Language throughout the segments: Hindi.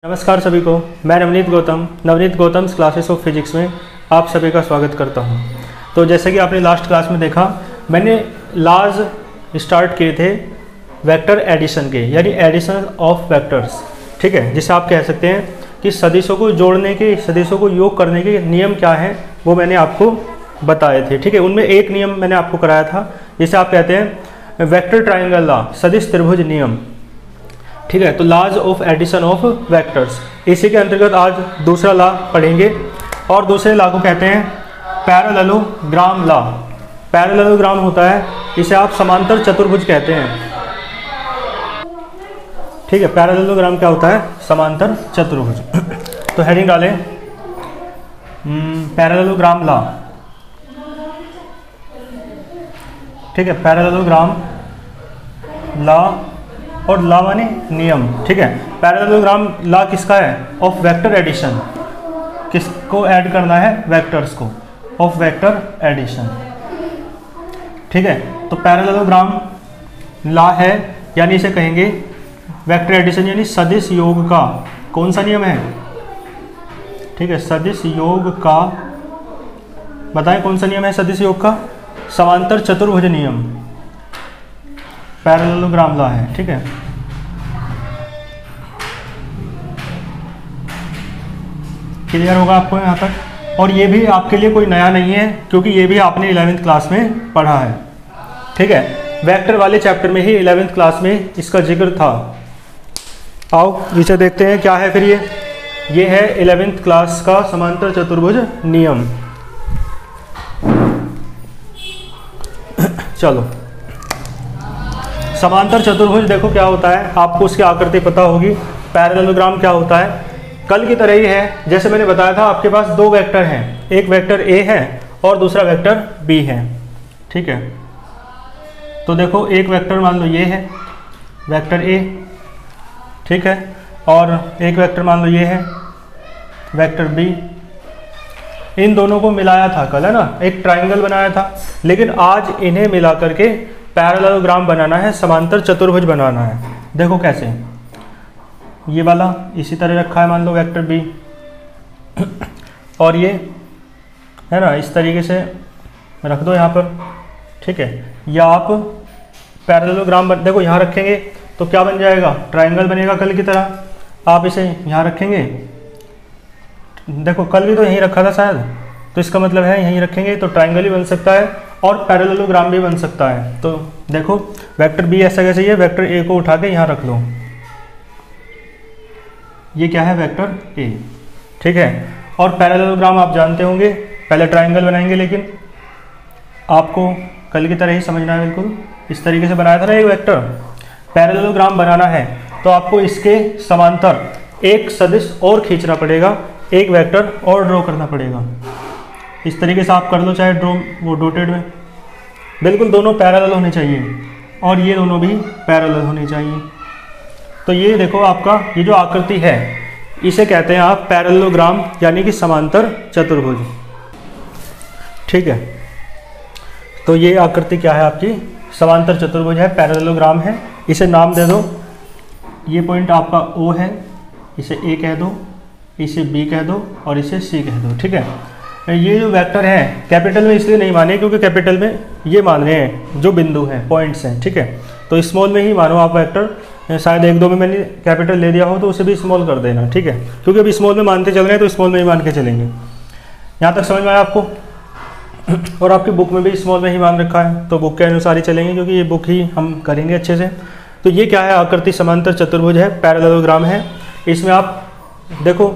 नमस्कार सभी को, मैं Navneet Gautam classes of physics में आप सभी का स्वागत करता हूं। तो जैसे कि आपने लास्ट क्लास में देखा, मैंने लाज स्टार्ट किए थे वेक्टर एडिशन के, यानी एडिशन ऑफ वेक्टर्स। ठीक है, जिसे आप कह सकते हैं कि सदिशों को जोड़ने के, सदिशों को योग करने के नियम क्या हैं वो मैंने आपको बताए थे। ठीक है, उनमें एक नियम मैंने आपको कराया था जिसे आप कहते हैं वेक्टर ट्राइंगल लॉ, सदिश त्रिभुज नियम। ठीक है, तो laws of addition of vectors, इसी के अंतर्गत आज दूसरा लॉ पढ़ेंगे और दूसरे लॉ को कहते हैं पैरेललोग्राम लॉ। पैरेललोग्राम होता है, इसे आप समांतर चतुर्भुज कहते हैं। ठीक है, पैरेललोग्राम क्या होता है? समांतर चतुर्भुज। तो हेडिंग डालें पैरेललोग्राम लॉ। ठीक है, पैरेललोग्राम लॉ, और लॉ माने नियम। ठीक है, पैरेललोग्राम लॉ किसका है? Of vector addition. किसको ऐड करना है? वेक्टर्स को, ऑफ वेक्टर एडिशन। ठीक है, तो पैरेललोग्राम लॉ है, यानी इसे कहेंगे वेक्टर एडिशन, यानी सदिश योग का कौन सा नियम है? ठीक है, सदिश योग का, बताएं कौन सा नियम है सदिश योग का? समांतर चतुर्भुज नियम पैरेललोग्राम लॉ है। ठीक है, क्लियर होगा आपको यहाँ तक। और ये भी आपके लिए कोई नया नहीं है, क्योंकि ये भी आपने 11वीं क्लास में पढ़ा है। ठीक है, वेक्टर वाले चैप्टर में ही 11वीं क्लास में इसका जिक्र था। आओ नीचे देखते हैं क्या है फिर ये है 11वीं क्लास का समांतर चतुर्भुज नियम। चलो, समांतर चतुर्भुज देखो क्या होता है, आपको उसकी आकृति पता होगी। पैरेललोग्राम क्या होता है? कल की तरह ही है, जैसे मैंने बताया था आपके पास दो वेक्टर हैं, एक वेक्टर ए है और दूसरा वेक्टर बी है। ठीक है, तो देखो एक वेक्टर मान लो ये है वेक्टर ए, ठीक है, और एक वेक्टर मान लो ये है वेक्टर बी। इन दोनों को मिलाया था कल, है ना, एक ट्राइंगल बनाया था। लेकिन आज इन्हें मिला करके पैरेललोग्राम बनाना है, समांतर चतुर्भुज बनाना है। देखो कैसे, ये वाला इसी तरह रखा है, मान लो वेक्टर बी, और ये है ना इस तरीके से रख दो यहाँ पर। ठीक है, या आप पैरेललोग्राम देखो यहाँ रखेंगे तो क्या बन जाएगा? ट्राइंगल बनेगा कल की तरह। आप इसे यहाँ रखेंगे, देखो कल भी तो यहीं रखा था शायद, तो इसका मतलब है यहीं रखेंगे तो ट्राइंगल ही बन सकता है और पैरेललोग्राम भी बन सकता है। तो देखो वेक्टर बी ऐसा कैसे, ये वेक्टर ए को उठा के यहाँ रख लो, ये क्या है? Vector A. ठीक है, और पैरेललोग्राम आप जानते होंगे, पहले ट्राइंगल बनाएंगे, लेकिन आपको कल की तरह ही समझना है। बिल्कुल इस तरीके से बनाया था ना एक वेक्टर। पैरेललोग्राम बनाना है तो आपको इसके समांतर एक सदिश और खींचना पड़ेगा, एक वेक्टर और ड्रॉ करना पड़ेगा। इस तरीके से आप कर लो, चाहे ड्रॉ वो डॉटेड में। बिल्कुल दोनों पैरेलल होने चाहिए और ये दोनों भी पैरेलल होने चाहिए। तो ये देखो आपका ये जो आकृति है इसे कहते हैं आप पैरेललोग्राम, यानी कि समांतर चतुर्भुज। ठीक है, तो ये आकृति क्या है? आपकी समांतर चतुर्भुज है, पैरेललोग्राम है। इसे नाम दे दो, ये पॉइंट आपका O है, इसे A कह दो, इसे B कह दो और इसे C कह दो। ठीक है, ये जो वेक्टर है कैपिटल में इसलिए नहीं माने क्योंकि कैपिटल में ये मान रहे हैं जो बिंदु हैं, पॉइंट्स हैं। ठीक है, तो स्मॉल में ही मानो आप वेक्टर, शायद एक दो में मैंने कैपिटल ले दिया हो तो उसे भी स्मॉल कर देना। ठीक है, क्योंकि अभी स्मॉल में मानते चल रहे हैं तो स्मॉल में ही मान के चलेंगे। यहाँ तक समझ में आया आपको? और आपकी बुक में भी स्मॉल में ही मान रखा है, तो बुक के अनुसार ही चलेंगे, क्योंकि ये बुक ही हम करेंगे अच्छे से। तो ये क्या है? आकृति समांतर चतुर्भुज है, पैरेललोग्राम है। इसमें आप देखो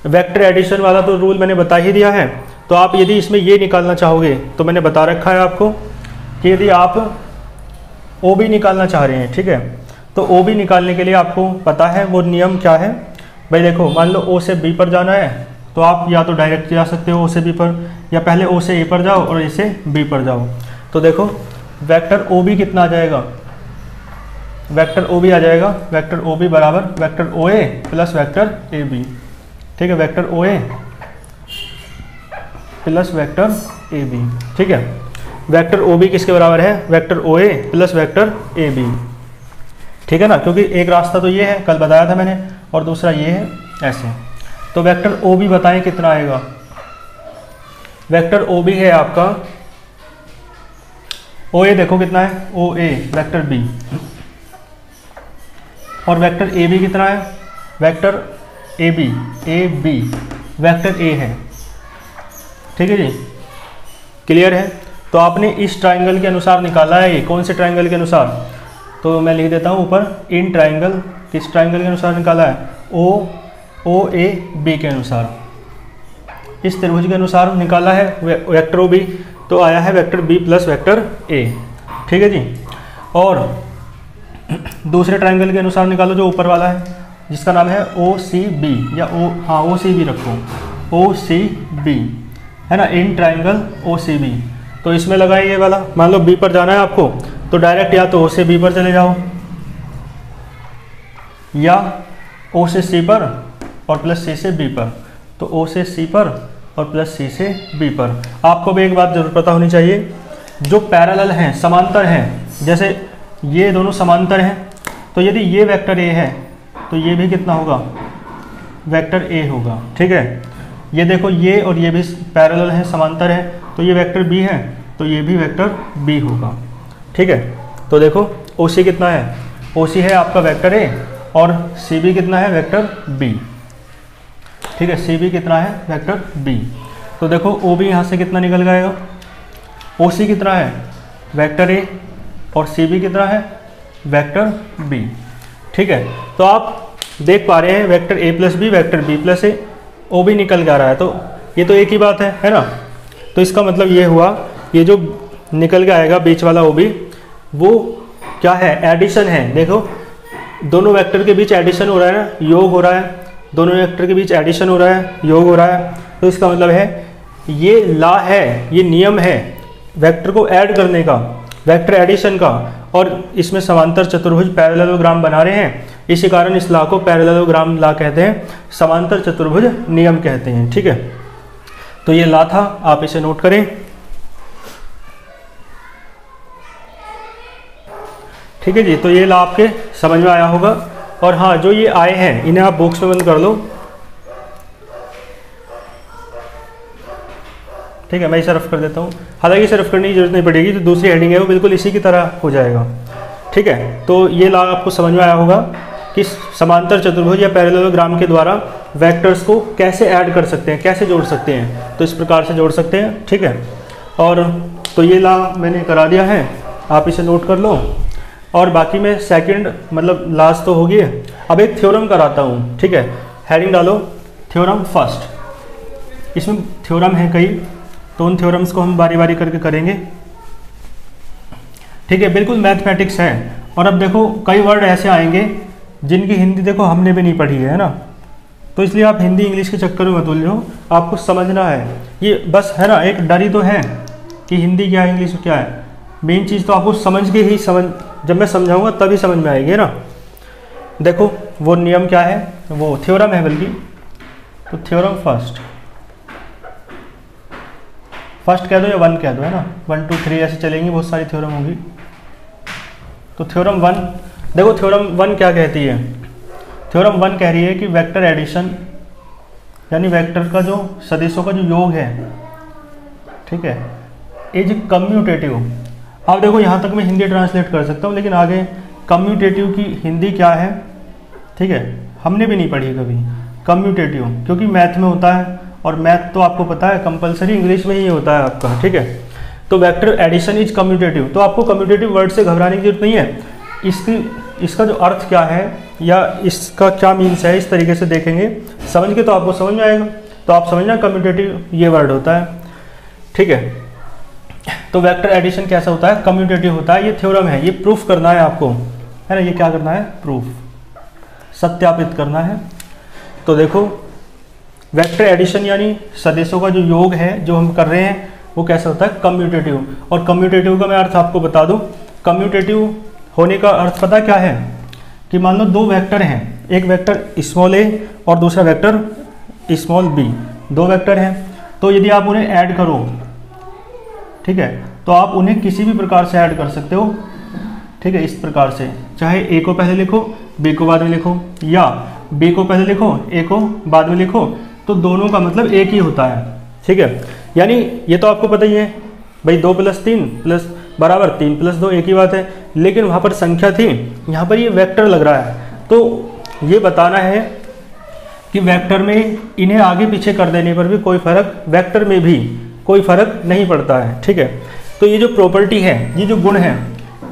वेक्टर एडिशन वाला तो रूल मैंने बता ही दिया है। तो आप यदि इसमें ये निकालना चाहोगे तो मैंने बता रखा है आपको कि यदि आप OB निकालना चाह रहे हैं, ठीक है, तो OB निकालने के लिए आपको पता है वो नियम क्या है। भाई देखो, मान लो O से B पर जाना है तो आप या तो डायरेक्ट जा सकते हो O से B पर, या पहले O से A पर जाओ और इसे B पर जाओ। तो देखो वेक्टर OB कितना आ जाएगा? वेक्टर OB आ जाएगा, वेक्टर OB बराबर vector OA plus vector AB। ठीक है, vector OA plus vector AB। ठीक है, वेक्टर OB किसके बराबर है? Vector OA plus vector AB। ठीक है ना, क्योंकि एक रास्ता तो ये है, कल बताया था मैंने, और दूसरा ये है ऐसे। तो वेक्टर ओ बी बताएं कितना आएगा। वेक्टर ओ बी है आपका, ओ ए देखो कितना है, ओ ए वेक्टर बी, और वेक्टर ए बी कितना है, vector A B vector A है। ठीक है जी, क्लियर है। तो आपने इस ट्राइंगल के अनुसार निकाला है, ये कौन से ट्राइंगल के अनुसार, तो मैं लिख देता हूँ ऊपर, इन ट्राइंगल, किस ट्राइंगल के अनुसार निकाला है, ओ ए बी के अनुसार, इस त्रिभुज के अनुसार निकाला है वेक्टर ओ बी, तो आया है vector B plus vector A. ठीक है जी। और दूसरे ट्राइंगल के अनुसार निकालो जो ऊपर वाला है, जिसका नाम है ओ सी बी, या ओ सी बी रखो, ओ सी बी है ना, in triangle O C B. तो इसमें लगाए ये वाला, मान लो बी पर जाना है आपको, तो डायरेक्ट या तो ओ से बी पर चले जाओ, या ओ से सी पर और प्लस सी से बी पर। तो ओ से सी पर और प्लस सी से बी पर। आपको भी एक बात जरूर पता होनी चाहिए, जो पैरेलल हैं, समांतर हैं, जैसे ये दोनों समांतर हैं, तो यदि ये वेक्टर ए है तो ये भी कितना होगा, वेक्टर ए होगा। ठीक है, ये देखो ये और ये भी पैरेलल हैं, समांतर हैं, तो ये वेक्टर बी है, तो ये भी वेक्टर बी होगा। ठीक है, तो देखो ओ सी कितना है, ओ सी है आपका वेक्टर ए, और सी बी कितना है, वेक्टर बी। ठीक है, सी बी कितना है, वेक्टर बी। तो देखो ओ बी यहाँ से कितना निकल जाएगा, ओ सी कितना है, वेक्टर ए, और सी बी कितना है, वेक्टर बी। ठीक है, तो आप देख पा रहे हैं vector A plus B, vector B plus A, O B निकल जा रहा है, तो ये तो एक ही बात है ना। तो इसका मतलब ये हुआ, ये जो निकल के आएगा बीच वाला ओ बी, वो क्या है, एडिशन है। देखो दोनों वेक्टर के बीच एडिशन हो रहा है ना, योग हो रहा है, दोनों वेक्टर के बीच एडिशन हो रहा है, योग हो रहा है। तो इसका मतलब है ये लॉ है, ये नियम है वेक्टर को ऐड करने का, वेक्टर एडिशन का, और इसमें समांतर चतुर्भुज पैरेललोग्राम बना रहे हैं, इसी कारण इस लॉ को पैरेललोग्राम लॉ कहते हैं, समांतर चतुर्भुज नियम कहते हैं। ठीक है, तो ये लॉ था, आप इसे नोट करें। ठीक है जी, तो ये लॉ आपके समझ में आया होगा। और हाँ, जो ये आए हैं इन्हें आप बॉक्स में बंद कर लो। ठीक है, मैं इसे रफ कर देता हूँ, हालांकि इसे रफ करने की जरूरत नहीं पड़ेगी, तो दूसरी हेडिंग है वो बिल्कुल इसी की तरह हो जाएगा। ठीक है, तो ये लॉ आपको समझ में आया होगा कि समांतर चतुर्भुज या पैरेललोग्राम के द्वारा वेक्टर्स को कैसे ऐड कर सकते हैं, कैसे जोड़ सकते हैं, तो इस प्रकार से जोड़ सकते हैं। ठीक है, और तो ये लॉ मैंने करा दिया है, आप इसे नोट कर लो। और बाकी मैं सेकंड मतलब लास्ट तो होगी, अब एक थ्योरम कराता हूँ। ठीक है, हेडिंग डालो थ्योरम फर्स्ट। इसमें थ्योरम है कई, तो उन थ्योरम्स को हम बारी बारी करके करेंगे। ठीक है, बिल्कुल मैथमेटिक्स है। और अब देखो कई वर्ड ऐसे आएंगे जिनकी हिंदी देखो हमने भी नहीं पढ़ी है ना, तो इसलिए आप हिंदी इंग्लिश के चक्कर में मत उलझो, आपको समझना है ये बस, है ना। एक डर ही तो है कि हिंदी क्या है, इंग्लिश क्या है। मेन चीज़ तो आपको समझ के ही जब मैं समझाऊंगा तभी समझ में आएगी ना। देखो वो नियम क्या है, वो थ्योरम है बल्कि, तो थ्योरम फर्स्ट कह दो या वन कह दो, है ना, 1 2 3 ऐसे चलेंगी, बहुत सारी थ्योरम होगी। तो थ्योरम वन, देखो थ्योरम वन क्या कहती है, थ्योरम वन कह रही है कि वेक्टर एडिशन यानी वेक्टर का जो सदिशों का जो योग है, ठीक है, इज कम्यूटेटिव। अब देखो यहाँ तक मैं हिंदी ट्रांसलेट कर सकता हूँ, लेकिन आगे कम्यूटेटिव की हिंदी क्या है, ठीक है, हमने भी नहीं पढ़ी कभी कम्यूटेटिव, क्योंकि मैथ में होता है, और मैथ तो आपको पता है कंपलसरी इंग्लिश में ही होता है आपका। ठीक है, तो वेक्टर एडिशन इज कम्यूटेटिव, तो आपको कम्यूटेटिव वर्ड से घबराने की जरूरत नहीं है। इसका जो अर्थ क्या है या इसका क्या मीन्स है, इस तरीके से देखेंगे, समझ के तो आपको समझ में आएगा। तो आप समझना कम्यूटेटिव ये वर्ड होता है। ठीक है, तो वेक्टर एडिशन कैसा होता है, कम्यूटेटिव होता है। ये थ्योरम है, ये प्रूफ करना है आपको, है ना, ये क्या करना है, प्रूफ, सत्यापित करना है। तो देखो वेक्टर एडिशन यानी सदिशों का जो योग है जो हम कर रहे हैं वो कैसा होता है, कम्यूटेटिव। और कम्यूटेटिव का मैं अर्थ आपको बता दूं, कम्यूटेटिव होने का अर्थ पता क्या है कि मान लो दो वेक्टर हैं, एक वेक्टर स्मॉल ए और दूसरा वेक्टर स्मॉल बी, दो वेक्टर हैं। तो यदि आप उन्हें ऐड करो, ठीक है, तो आप उन्हें किसी भी प्रकार से ऐड कर सकते हो। ठीक है, इस प्रकार से, चाहे ए को पहले लिखो बी को बाद में लिखो, या बी को पहले लिखो, ए को बाद में लिखो, तो दोनों का मतलब एक ही होता है। ठीक है, यानी ये तो आपको पता ही है भाई, 2 + 3 प्लस बराबर 3 + 2 एक ही बात है, लेकिन वहाँ पर संख्या थी, यहाँ पर ये वेक्टर लग रहा है। तो ये बताना है कि वेक्टर में इन्हें आगे पीछे कर देने पर भी कोई फर्क, वेक्टर में भी कोई फर्क नहीं पड़ता है। ठीक है, तो ये जो प्रॉपर्टी है, ये जो गुण है,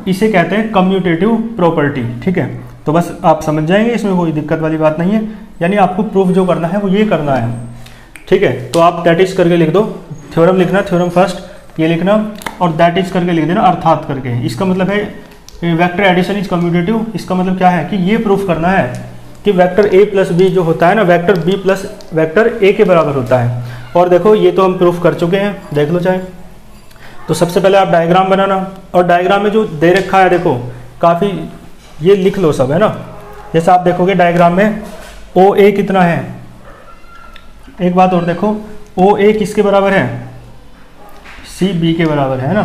इसे कहते हैं कम्यूटेटिव प्रॉपर्टी। ठीक है, तो बस आप समझ जाएंगे, इसमें कोई दिक्कत वाली बात नहीं है। यानी आपको प्रूफ जो करना है वो ये करना है। ठीक है, तो आप दैट इज करके लिख दो, थ्योरम लिखना, थ्योरम फर्स्ट ये लिखना, और दैट इज करके लिख देना अर्थात करके। इसका मतलब है वेक्टर एडिशन इज कम्यूटेटिव। इसका मतलब क्या है कि ये प्रूफ करना है कि वेक्टर a + b जो होता है ना, वेक्टर b + वेक्टर a के बराबर होता है। और देखो ये तो हम प्रूफ कर चुके हैं, देख लो चाहे। तो सबसे पहले आप डायग्राम बनाना, और डायग्राम में जो दे रखा है देखो काफ़ी, ये लिख लो सब, है ना। जैसे आप देखोगे डायग्राम में OA कितना है, एक बात और देखो, OA किसके बराबर है, CB के बराबर है ना।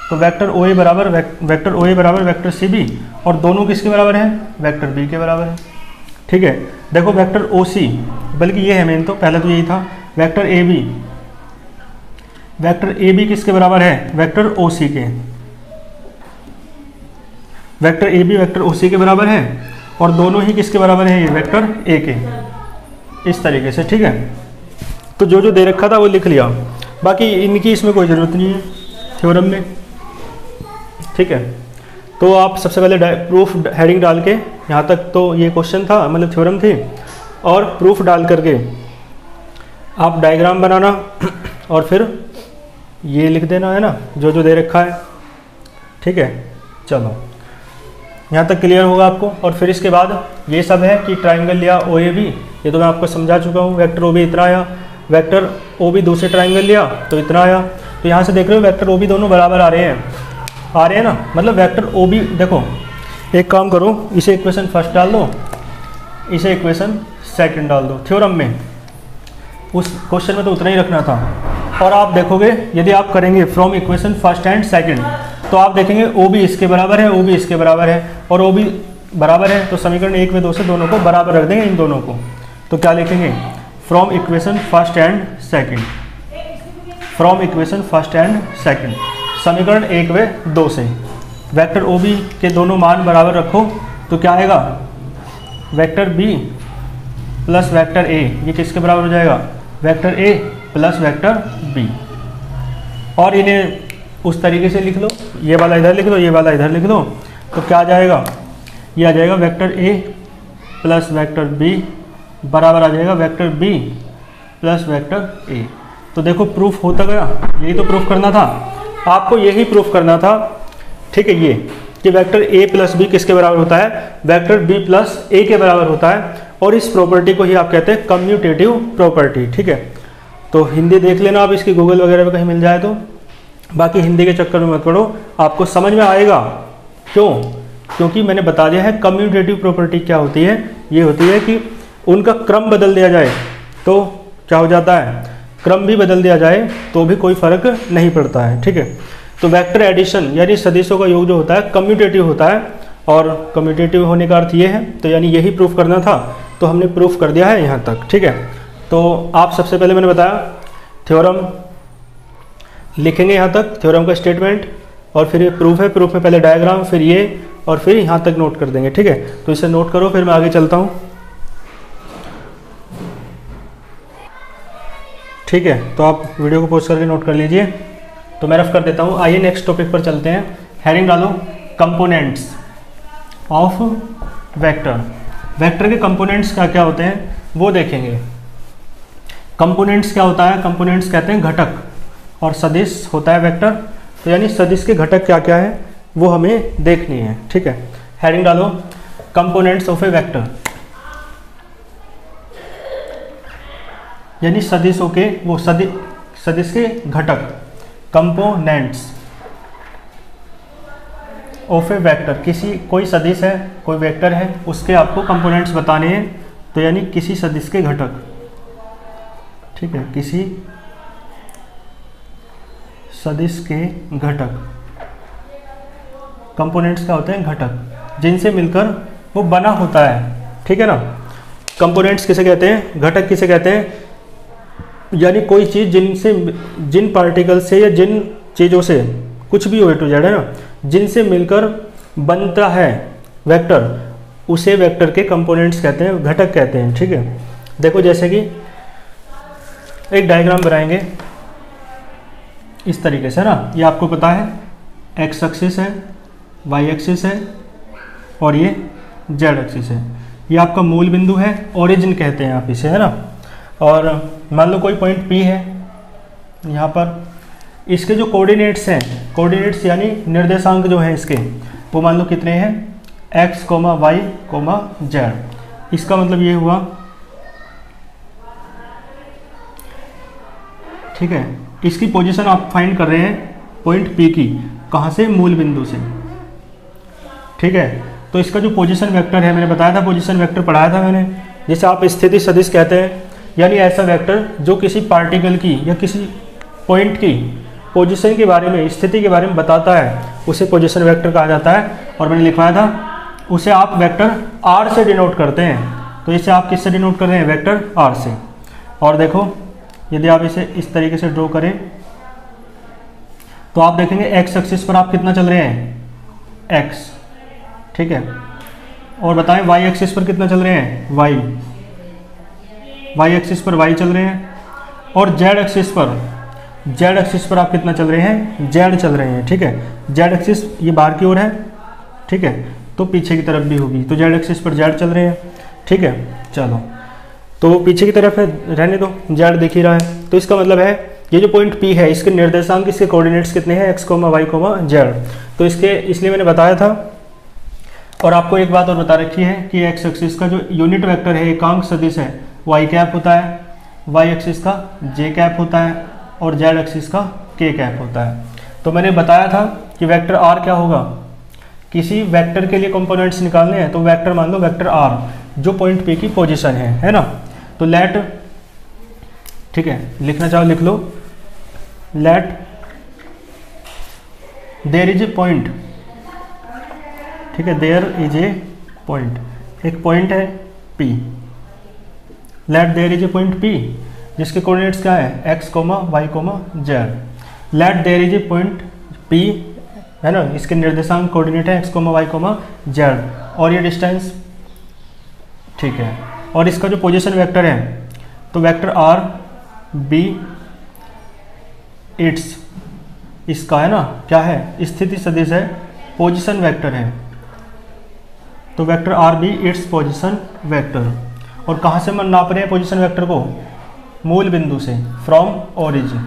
तो वेक्टर OA बराबर वेक्टर CB, और दोनों किसके बराबर हैं, वेक्टर B के बराबर है। ठीक है, देखो वेक्टर OC, बल्कि ये है मेन, तो पहले तो यही था, वेक्टर AB किसके बराबर है, वेक्टर OC के। वेक्टर AB वेक्टर OC के बराबर है, और दोनों ही किसके बराबर है, ये वेक्टर A के, इस तरीके से। ठीक है, तो जो जो दे रखा था वो लिख लिया, बाकी इनकी इसमें कोई ज़रूरत नहीं है थ्योरम में। ठीक है, तो आप सबसे पहले प्रूफ हेडिंग डाल के, यहाँ तक तो ये क्वेश्चन था, मतलब थ्योरम थी, और प्रूफ डाल करके आप डायग्राम बनाना, और फिर ये लिख देना, है ना, जो जो दे रखा है। ठीक है, चलो यहाँ तक क्लियर होगा आपको। और फिर इसके बाद ये सब है कि ट्राइंगल लिया OAB, ये तो मैं आपको समझा चुका हूँ। वेक्टर OB इतना आया, वेक्टर OB दूसरे ट्राइंगल लिया तो इतना आया। तो यहाँ से देख रहे हो वेक्टर OB दोनों बराबर आ रहे हैं ना, मतलब वेक्टर OB। देखो एक काम करो, इसे इक्वेशन फर्स्ट डाल दो, इसे इक्वेशन सेकंड डाल दो। थ्योरम में उस क्वेश्चन में तो उतना ही रखना था। और आप देखोगे यदि आप करेंगे from equation first and second, तो आप देखेंगे OB इसके बराबर है, OB इसके बराबर है, और OB बराबर है, तो समीकरण 1 व 2 से दोनों को बराबर रख देंगे, इन दोनों को। तो क्या लिखेंगे, from equation first and second, from equation first and second, समीकरण 1 व 2 से वेक्टर OB के दोनों मान बराबर रखो, तो क्या आएगा, vector B plus vector A, ये किसके बराबर हो जाएगा, vector A plus vector B। और इन्हें उस तरीके से लिख लो, ये वाला इधर लिख लो, ये वाला इधर लिख लो, तो क्या आ जाएगा, ये आ जाएगा vector A plus vector B बराबर आ जाएगा vector B plus vector A। तो देखो प्रूफ होता गया, यही तो प्रूफ करना था आपको, यही प्रूफ करना था। ठीक है, ये कि वेक्टर A प्लस B किसके बराबर होता है, वेक्टर B प्लस A के बराबर होता है, और इस प्रॉपर्टी को ही आप कहते हैं कम्यूटेटिव प्रॉपर्टी। ठीक है, तो हिंदी देख लेना आप, इसकी गूगल वगैरह पे कहीं मिल जाए तो। बाकी हिंदी के चक्कर में मत पड़ो, आपको समझ में आएगा। क्यों, क्योंकि मैंने बता दिया है कम्यूटेटिव प्रॉपर्टी क्या होती है। ये होती है कि उनका क्रम बदल दिया जाए तो क्या हो जाता है, क्रम भी बदल दिया जाए तो भी कोई फर्क नहीं पड़ता है। ठीक है, तो वेक्टर एडिशन यानी सदिशों का योग जो होता है कम्यूटेटिव होता है, और कम्यूटेटिव होने का अर्थ ये है, तो यानी यही प्रूफ करना था, तो हमने प्रूफ कर दिया है यहाँ तक। ठीक है, तो आप सबसे पहले मैंने बताया थ्योरम लिखेंगे यहाँ तक, थ्योरम का स्टेटमेंट, और फिर ये प्रूफ है, प्रूफ में पहले डायग्राम, फिर ये, और फिर यहाँ तक नोट कर देंगे। ठीक है, तो इसे नोट करो, फिर मैं आगे चलता हूँ। ठीक है, तो आप वीडियो को पॉज करके नोट कर लीजिए। तो मैं रफ कर देता हूँ, आइए नेक्स्ट टॉपिक पर चलते हैं। हेडिंग डालो, कंपोनेंट्स ऑफ वेक्टर। वेक्टर के कंपोनेंट्स क्या क्या होते हैं वो देखेंगे। कंपोनेंट्स क्या होता है, कंपोनेंट्स कहते हैं घटक, और सदिश होता है वेक्टर। तो यानी सदिश के घटक क्या क्या है वो हमें देखनी है। ठीक है, हेडिंग डालो, कंपोनेंट्स ऑफ ए वेक्टर, यानी सदिशों के वो सदिश के घटक, कंपोनेंट्स ऑफ ए वेक्टर। किसी कोई सदिश है, कोई वेक्टर है, उसके आपको कंपोनेंट्स बताने हैं, तो यानी किसी सदिश के घटक। ठीक है, किसी सदिश के घटक, कंपोनेंट्स क्या होते हैं, घटक जिनसे मिलकर वो बना होता है। ठीक है ना, कंपोनेंट्स किसे कहते हैं, घटक किसे कहते हैं, यानी कोई चीज़ जिन पार्टिकल से या जिन चीज़ों से कुछ भी हो A to Z है ना, जिनसे मिलकर बनता है वेक्टर, उसे वेक्टर के कंपोनेंट्स कहते हैं, घटक कहते हैं। ठीक है, देखो जैसे कि एक डायग्राम बनाएंगे इस तरीके से ना, ये आपको पता है एक्स एक्सिस है, वाई एक्सिस है और ये जेड एक्सिस है। ये आपका मूल बिंदु है, ओरिजिन कहते हैं आप इसे, है ना। और मान लो कोई पॉइंट P है यहाँ पर, इसके जो कोऑर्डिनेट्स हैं, कोऑर्डिनेट्स यानी निर्देशांक जो हैं इसके, वो मान लो कितने हैं, x, y, z। इसका मतलब ये हुआ, ठीक है, इसकी पोजीशन आप फाइंड कर रहे हैं पॉइंट P की, कहाँ से, मूल बिंदु से। ठीक है, तो इसका जो पोजीशन वेक्टर है, मैंने बताया था पोजीशन वेक्टर पढ़ाया था मैंने, जिसे आप स्थिति सदिश कहते हैं, यानी ऐसा वेक्टर जो किसी पार्टिकल की या किसी पॉइंट की पोजीशन के बारे में, स्थिति के बारे में बताता है, उसे पोजीशन वेक्टर कहा जाता है। और मैंने लिखवाया था उसे आप वेक्टर r से डिनोट करते हैं। तो इसे आप किससे डिनोट कर रहे हैं, वेक्टर r से। और देखो यदि आप इसे इस तरीके से ड्रॉ करें तो आप देखेंगे x एक्सिस पर आप कितना चल रहे हैं, x। ठीक है, और बताएं y एक्सिस पर कितना चल रहे हैं, y एक्सिस पर y चल रहे हैं। और z एक्सिस पर आप कितना चल रहे हैं, z चल रहे हैं। ठीक है, z एक्सिस ये बाहर की ओर है, ठीक है, तो पीछे की तरफ भी होगी, तो z एक्सिस पर z चल रहे हैं। ठीक है, चलो तो पीछे की तरफ है, रहने दो, z दिख ही रहा है। तो इसका मतलब है ये जो पॉइंट P है, इसके निर्देशांक, इसके कोऑर्डिनेट्स कितने हैं, x, y, z। तो इसके इसलिए मैंने बताया था। और आपको एक बात और बता रखी है कि x एक्सिस का जो यूनिट वेक्टर है, एकांक सदिश है, y कैप होता है, y एक्सिस का j कैप होता है और z एक्सिस का k कैप होता है। तो मैंने बताया था कि वेक्टर r क्या होगा, किसी वेक्टर के लिए कंपोनेंट्स निकालने हैं तो वेक्टर मान लो वेक्टर r जो पॉइंट P की पोजीशन है ना। तो लेट, ठीक है, लिखना चाहो लिख लो, let there is a point, ठीक है, देयर इज ए पॉइंट, एक पॉइंट है P, let there is a point P जिसके कोऑर्डिनेट्स क्या है, x, y, z। Let there is a point P है ना, इसके निर्देशांक कोऑर्डिनेट है x, y, z और ये डिस्टेंस। ठीक है, और इसका जो पोजीशन वेक्टर है तो वेक्टर r b इट्स, इसका है ना क्या है, स्थिति सदिश है, पोजीशन वेक्टर है। तो vector r b its position vector. और कहाँ से हम नाप रहे हैं पोजीशन वेक्टर को, मूल बिंदु से, फ्रॉम ओरिजिन।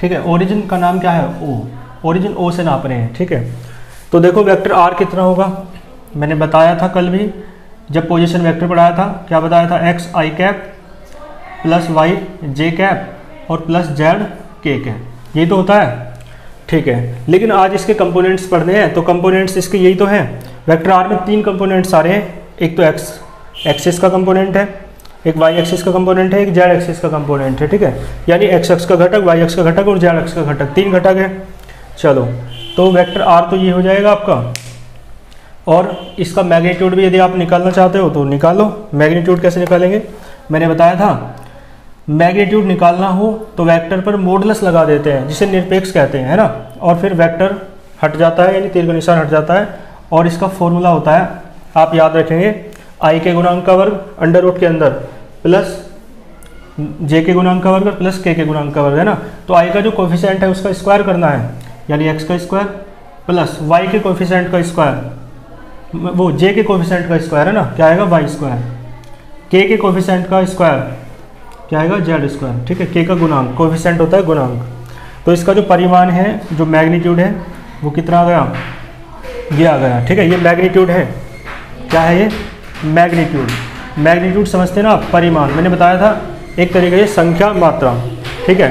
ठीक है, ओरिजिन का नाम क्या है, O, ओरिजिन O से नाप रहे हैं। ठीक है, तो देखो वेक्टर r कितना होगा, मैंने बताया था कल भी जब पोजीशन वेक्टर पढ़ाया था, क्या बताया था, x i cap plus y j cap और प्लस z k कैप, यही तो होता है। ठीक है, लेकिन आज इसके कंपोनेंट्स पढ़ने हैं, तो कंपोनेंट्स इसके यही तो हैं। वेक्टर r में 3 कंपोनेंट्स आ रहे हैं, एक तो x एक्सिस का कंपोनेंट है, एक y एक्सिस का कंपोनेंट है, एक z एक्सिस का कंपोनेंट है। ठीक है, यानी x अक्ष का घटक, y अक्ष का घटक और z अक्ष का घटक, 3 घटक है। चलो, तो वेक्टर r तो ये हो जाएगा आपका। और इसका मैग्नीट्यूड भी यदि आप निकालना चाहते हो तो निकालो। मैग्नीट्यूड कैसे निकालेंगे, मैंने बताया था, मैग्नीट्यूड निकालना हो तो वेक्टर पर मॉडुलस लगा देते हैं, जिसे निरपेक्ष कहते हैं, है ना। और फिर वेक्टर हट जाता है, यानी तीर का निशान हट जाता है। और इसका फॉर्मूला होता है, आप याद रखेंगे, i के गुणांक का वर्ग अंडर रूट के अंदर प्लस j के गुणांक का वर्ग प्लस k के गुणांक का वर्ग, है ना। तो i का जो कोफिशिएंट है उसका स्क्वायर करना है, यानी x का स्क्वायर प्लस y के कोफिशिएंट का स्क्वायर, वो j के कोफिशिएंट का स्क्वायर, है ना, क्या आएगा, y स्क्वायर, k के कोफिशिएंट का स्क्वायर क्या आएगा, z स्क्वायर। ठीक है, k का गुणांक, कोफिशिएंट होता है गुणांक। तो इसका जो परिमाण है, जो मैग्नीट्यूड है, वो कितना आ गया, ये आ गया। ठीक है, ये मैग्नीट्यूड है, क्या है ये, मैग्नीट्यूड। मैग्नीट्यूड समझते हैं ना आप, परिमाण, मैंने बताया था एक तरीके से संख्या, मात्रा। ठीक है,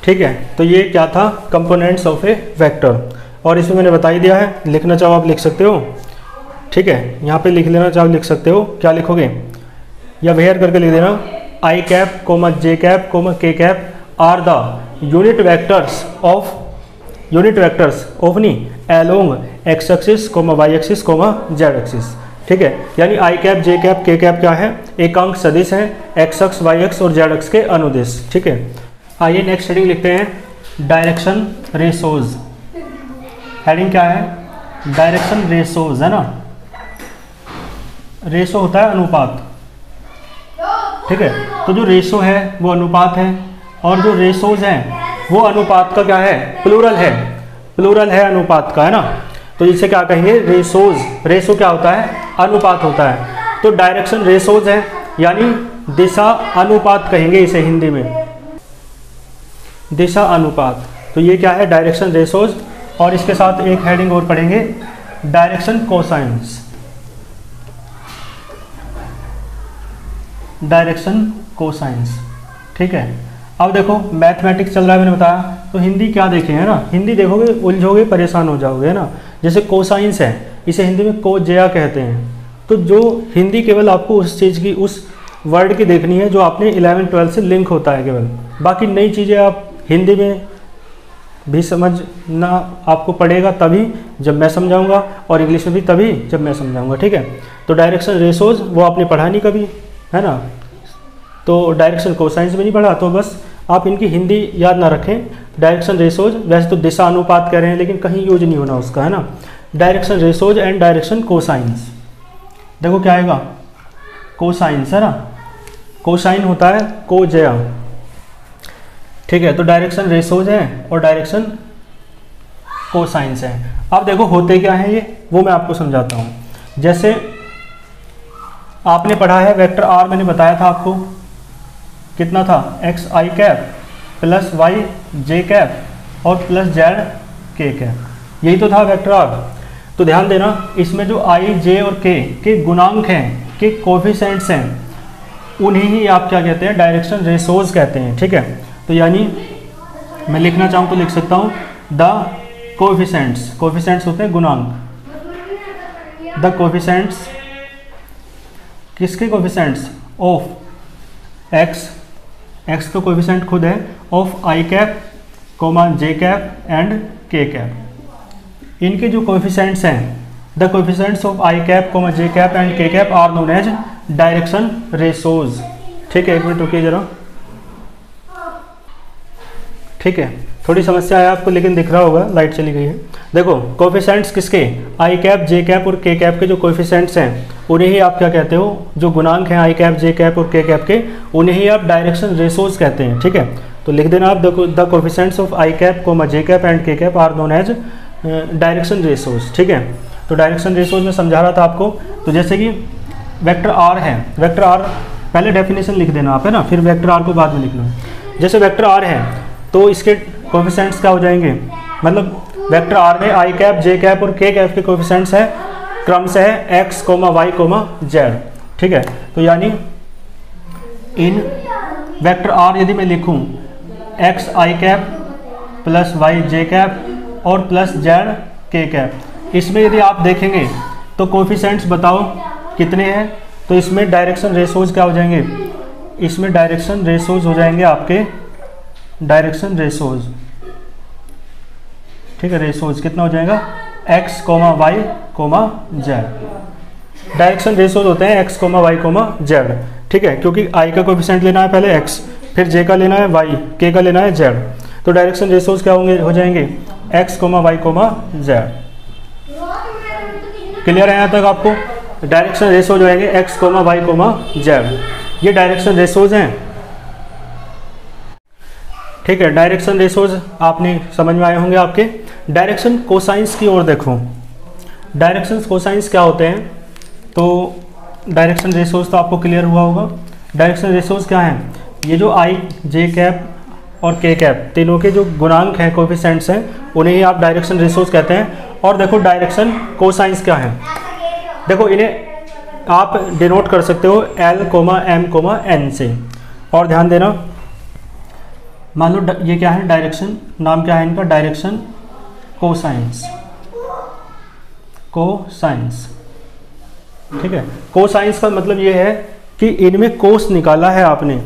ठीक है, तो ये क्या था, कंपोनेंट्स ऑफ ए वेक्टर। और इसमें मैंने बता ही दिया है, लिखना चाहो आप लिख सकते हो। ठीक है, यहाँ पे लिख लेना चाहो लिख सकते हो, क्या लिखोगे, या वेयर करके लिख देना, i cap, j cap, k cap are the unit vectors of unit vectors of नी along X axis comma Y axis comma Z axis. ठीक है, यानी I cap J cap K cap क्या है, एकांक सदिश है एक्स अक्स वाई एक्स और जेड एक्स के अनुदिश। ठीक है, आइए नेक्स्ट हेडिंग लिखते हैं डायरेक्शन रेशोज। हेडिंग क्या है, डायरेक्शन रेशोज है ना, रेशो होता है अनुपात। ठीक है, तो जो रेशो है वो अनुपात है और जो रेशोज हैं वो अनुपात का क्या है, प्लूरल है, प्लूरल है अनुपात का, है ना। तो इसे क्या कहेंगे, रेशोज। रेशो क्या होता है, अनुपात होता है। तो डायरेक्शन रेशोज है यानी दिशा अनुपात कहेंगे इसे हिंदी में, दिशा अनुपात। तो ये क्या है, डायरेक्शन रेशोज। और इसके साथ एक हेडिंग और पढ़ेंगे, डायरेक्शन कोसाइंस। Direction cosines. ठीक है, अब देखो मैथमेटिक्स चल रहा है, मैंने बताया, तो हिंदी क्या देखें, है ना। हिंदी देखोगे उलझोगे परेशान हो जाओगे, है ना। जैसे कोसाइंस है, इसे हिंदी में कोजेया कहते हैं। तो जो हिंदी केवल आपको उस चीज़ की, उस वर्ड की देखनी है जो आपने 11-12 से लिंक होता है केवल। बाकी नई चीज़ें आप हिंदी में भी समझना आपको पड़ेगा तभी जब मैं समझाऊंगा, और इंग्लिश में भी तभी जब मैं समझाऊंगा। ठीक है, तो डायरेक्शन रेशोज वो आपने पढ़ा नहीं कभी, है ना। तो डायरेक्शन कोसाइंस में नहीं पढ़ा, तो बस आप इनकी हिंदी याद ना रखें। डायरेक्शन रेशोज, वैसे तो दिशा अनुपात कह रहे हैं लेकिन कहीं यूज नहीं होना उसका, है ना। Direction ratios and direction cosines. देखो क्या आएगा, कोसाइंस, है ना। कोसाइन होता है कोजेया। ठीक है, तो डायरेक्शन रेशोज है और डायरेक्शन कोसाइंस है। अब देखो होते क्या है ये, वो मैं आपको समझाता हूँ। जैसे आपने पढ़ा है वेक्टर आर, मैंने बताया था आपको कितना था, एक्स आई कैप प्लस वाई जे कैप और प्लस जेड के कैप, यही तो था वेक्टर आर। तो ध्यान देना, इसमें जो आई जे और के गुणांक हैं, के कोफिशिएंट्स हैं, उन्हीं ही आप क्या कहते हैं, डायरेक्शन रेशोज कहते हैं। ठीक है, तो यानी मैं लिखना चाहूँ तो लिख सकता हूँ द कोफिशिएंट्स। कोफिशिएंट्स होते हैं गुणांक, द कोफिशिएंट्स, किसके कोफिशिएंट्स, ऑफ एक्स, एक्स तो कोफिशिएंट खुद है, of I cap comma J cap and K cap. इनके जो कोफिशिएंट्स हैं, the coefficients of I cap comma J cap and K cap are known as direction ratios. ठीक है, एक मिनट रुकिए जरा। ठीक है, थोड़ी समस्या है आपको लेकिन दिख रहा होगा, लाइट चली गई है। देखो कोफिशिएंट्स किसके, आई कैप जे कैप और के कैप के जो कोफिशिएंट्स हैं उन्हें ही आप क्या कहते हो, जो गुणांक हैं आई कैप जे कैप और के कैप के, उन्हें ही आप डायरेक्शन रेशोज कहते हैं। ठीक है, तो लिख देना आप, the coefficients of I cap comma J cap and K cap are known as direction ratios. ठीक है, तो डायरेक्शन रेशोज में समझा रहा था आपको। तो जैसे कि वेक्टर आर है, वेक्टर आर पहले डेफिनेशन लिख देना आप, है ना, फिर वेक्टर आर को बाद में लिखना। जैसे वेक्टर आर है तो इसके कोफिशिएंट्स क्या हो जाएंगे, मतलब वेक्टर आर में आई कैप जे कैप और के कैप के कोफिशिएंट्स है क्रम से है X comma Y comma Z. ठीक है, तो यानी इन वेक्टर आर यदि मैं लिखूं एक्स आई कैप प्लस वाई जे कैप और प्लस जेड के कैप, इसमें यदि आप देखेंगे तो कोफिशिएंट्स बताओ कितने हैं। तो इसमें डायरेक्शन रेशोज क्या हो जाएंगे, इसमें डायरेक्शन रेशोज हो जाएंगे आपके, डायरेक्शन रेशोज। ठीक है, रेशोज कितना हो जाएगा, X comma Y comma Z. Direction ratios होते हैं X comma Y comma Z. ठीक है, क्योंकि आई का कोफिशिएंट लेना है पहले एक्स, फिर जे का लेना है वाई, के का लेना है जेड। तो डायरेक्शन रेशोज क्या होंगे, हो जाएंगे X comma Y comma Z. Clear है यहाँ तक आपको, डायरेक्शन रेशोज हो जाएंगे X comma Y comma Z, ये डायरेक्शन रेशोज हैं। ठीक है, डायरेक्शन रेशोज आपने समझ में आए होंगे आपके। डायरेक्शन कोसाइंस की ओर देखो, डायरेक्शन कोसाइंस क्या होते हैं, तो डायरेक्शन रेशोज तो आपको क्लियर हुआ होगा। डायरेक्शन रेशोज क्या हैं, ये जो आई जे कैप और के कैप तीनों के जो गुणांक हैं, कोफिशिएंट्स हैं, उन्हें ही आप डायरेक्शन रेशोज कहते हैं। और देखो डायरेक्शन कोसाइंस क्या है, देखो इन्हें आप डिनोट कर सकते हो L comma M comma N से। और ध्यान देना, मान लो ये क्या है, डायरेक्शन, नाम क्या है इनका, डायरेक्शन कोसाइंस, कोसाइंस। ठीक है, कोसाइंस का मतलब ये है कि इनमें कोस निकाला है आपने।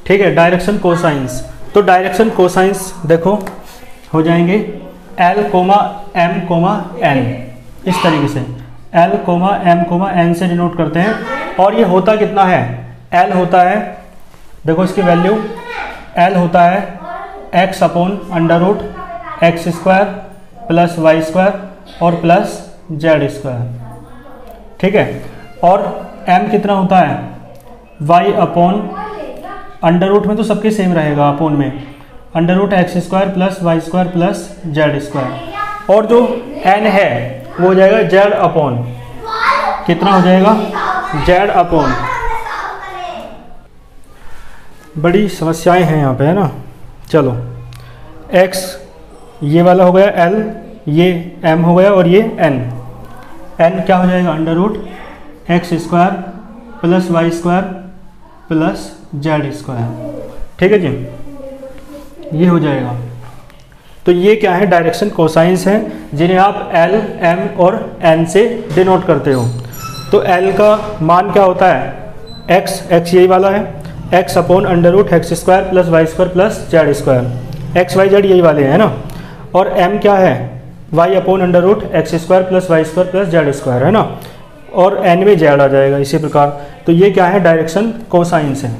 ठीक है, डायरेक्शन कोसाइंस, तो डायरेक्शन कोसाइंस देखो हो जाएंगे L, M, N, इस तरीके से L, M, N से डिनोट करते हैं। और ये होता कितना है, L होता है, देखो इसकी वैल्यू L होता है x upon under root X square plus Y square और प्लस जेड स्क्वायर, ठीक है। और m कितना होता है, y अपॉन अंडर रूट में तो सबके सेम रहेगा, अपॉन में under root X square plus Y square plus Z square. और जो n है वो हो जाएगा जेड अपॉन, कितना हो जाएगा, जेड अपॉन, बड़ी समस्याएं हैं यहाँ पे, है ना। चलो x ये वाला हो गया L, ये m हो गया और ये n क्या हो जाएगा, under root X square plus Y square plus Z square, ठीक है जी, ये हो जाएगा। तो ये क्या है, डायरेक्शन कोसाइंस हैं जिन्हें आप L, M और N से डिनोट करते हो। तो L का मान क्या होता है, x यही वाला है, x upon under root X square plus Y square plus Z square, X Y Z यही वाले हैं ना। और m क्या है, y upon under root X square plus Y square plus Z square, है ना। और n में जेड आ जाएगा इसी प्रकार। तो ये क्या है, डायरेक्शन कोसाइंस है,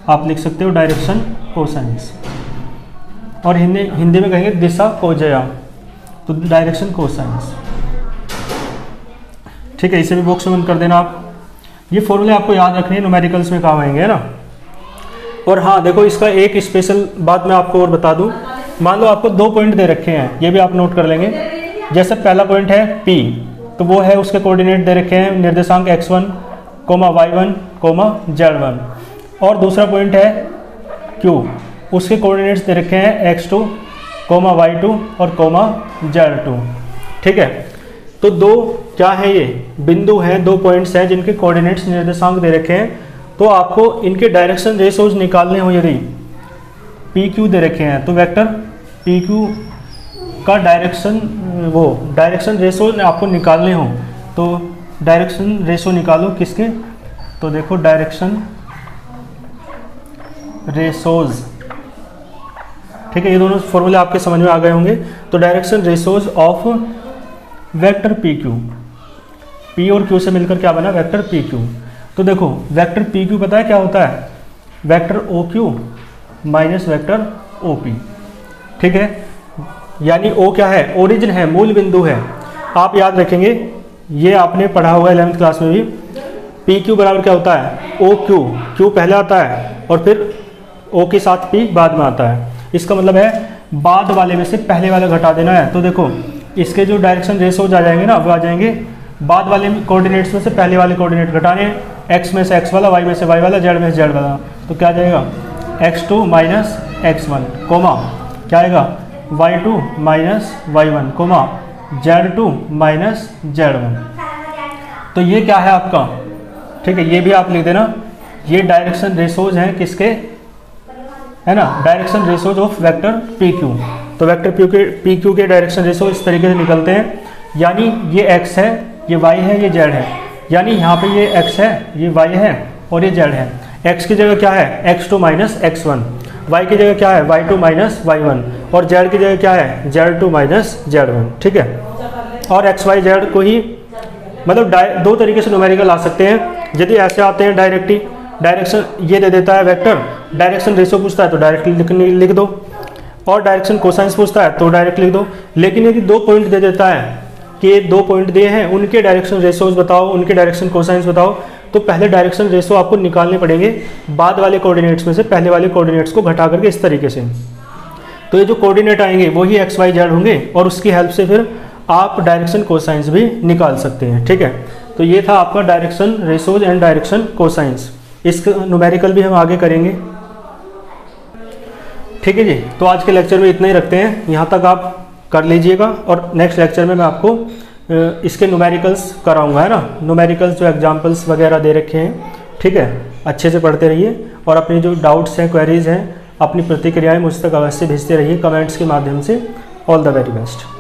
आप लिख सकते हो डायरेक्शन कोसाइंस। और हिंदी में कहेंगे दिशा कोजया, तो डायरेक्शन कोसाइंस, ठीक है। इसे भी बॉक्स में कर देना आप। ये फॉर्मूले आपको याद रखने हैं, न्यूमेरिकल्स में काम आएंगे, है ना। और हाँ देखो, इसका एक स्पेशल बात मैं आपको और बता दूं। मान लो आपको 2 पॉइंट दे रखे हैं, ये भी आप नोट कर लेंगे। जैसे पहला पॉइंट है P, तो वो है, उसके कोऑर्डिनेट दे रखे हैं निर्देशांक x1, y1, z1। और दूसरा पॉइंट है Q, उसके कोऑर्डिनेट्स दे रखे हैं x2, y2 और z2, ठीक है। तो 2 क्या है, ये बिंदु हैं, 2 पॉइंट्स हैं जिनके कोऑर्डिनेट्स निर्देशांक दे रखे हैं। तो आपको इनके डायरेक्शन रेशोज निकालने हो, यदि PQ दे रखे हैं तो वेक्टर PQ का डायरेक्शन रेशो आपको निकालने हो, तो डायरेक्शन रेशो निकालो किसके, तो देखो डायरेक्शन रेशोज, ठीक है। ये दोनों फॉर्मूले आपके समझ में आ गए होंगे। तो direction ratios of vector PQ, P और Q से मिलकर क्या बना, वेक्टर PQ। तो देखो वेक्टर PQ पता है क्या होता है, vector OQ minus vector OP, ठीक है। यानी O क्या है, ओरिजिन है, मूल बिंदु है। आप याद रखेंगे, ये आपने पढ़ा होगा 11th क्लास में भी। PQ बराबर क्या होता है, OQ, Q पहले आता है और फिर O के साथ P बाद में आता है। इसका मतलब है बाद वाले में से पहले वाला घटा देना है। तो देखो इसके जो डायरेक्शन रेशोज आ जाएंगे ना, वो आ जाएंगे बाद वाले कोऑर्डिनेट्स में से पहले वाले कोऑर्डिनेट घटाने, x में से x वाला, y में से y वाला, z में से z वाला। तो क्या आ जाएगा, x2 माइनस x1, कोमा क्या आएगा, y2 minus y1, coma z2 minus z1। तो ये क्या है आपका, ठीक है, ये भी आप लिख देना। ये डायरेक्शन रेशोज हैं किसके, है ना, direction ratios of vector PQ। तो वेक्टर PQ के डायरेक्शन रेशो इस तरीके से निकलते हैं। यानी ये x है, ये y है, ये z है। यानी यहाँ पे ये x है, ये y है और ये z है। x की जगह क्या है, x2 माइनस x1, y की जगह क्या है, y2 माइनस y1 और z की जगह क्या है, z2 माइनस z1, ठीक है। और x y z को ही मतलब 2 तरीके से न्यूमेरिकल आ सकते हैं। यदि ऐसे आते हैं डायरेक्टली, डायरेक्शन ये दे देता है वेक्टर, डायरेक्शन रेशो पूछता है तो डायरेक्टली लिख दो, और डायरेक्शन कोसाइंस पूछता है तो डायरेक्ट लिख दो। लेकिन यदि 2 पॉइंट दे देता है कि 2 पॉइंट दिए हैं, उनके डायरेक्शन रेशोज बताओ, उनके डायरेक्शन कोसाइंस बताओ, तो पहले डायरेक्शन रेशो आपको निकालने पड़ेंगे बाद वाले कोऑर्डिनेट्स में से पहले वाले कोऑर्डिनेट्स को घटा करके इस तरीके से। तो ये जो कोऑर्डिनेट आएंगे वही एक्स वाई जेड होंगे और उसकी हेल्प से फिर आप डायरेक्शन कोसाइंस भी निकाल सकते हैं, ठीक है। तो ये था आपका direction ratios and direction cosines. इसका न्यूमेरिकल भी हम आगे करेंगे, ठीक है जी। तो आज के लेक्चर में इतना ही रखते हैं, यहाँ तक आप कर लीजिएगा और नेक्स्ट लेक्चर में मैं आपको इसके न्यूमेरिकल्स कराऊंगा, है ना। न्यूमेरिकल्स जो एग्जांपल्स वगैरह दे रखे हैं, ठीक है, अच्छे से पढ़ते रहिए और अपनी जो डाउट्स हैं, क्वेरीज हैं, अपनी प्रतिक्रियाएं मुझ तक अवश्य भेजते रहिए कमेंट्स के माध्यम से। All the very best.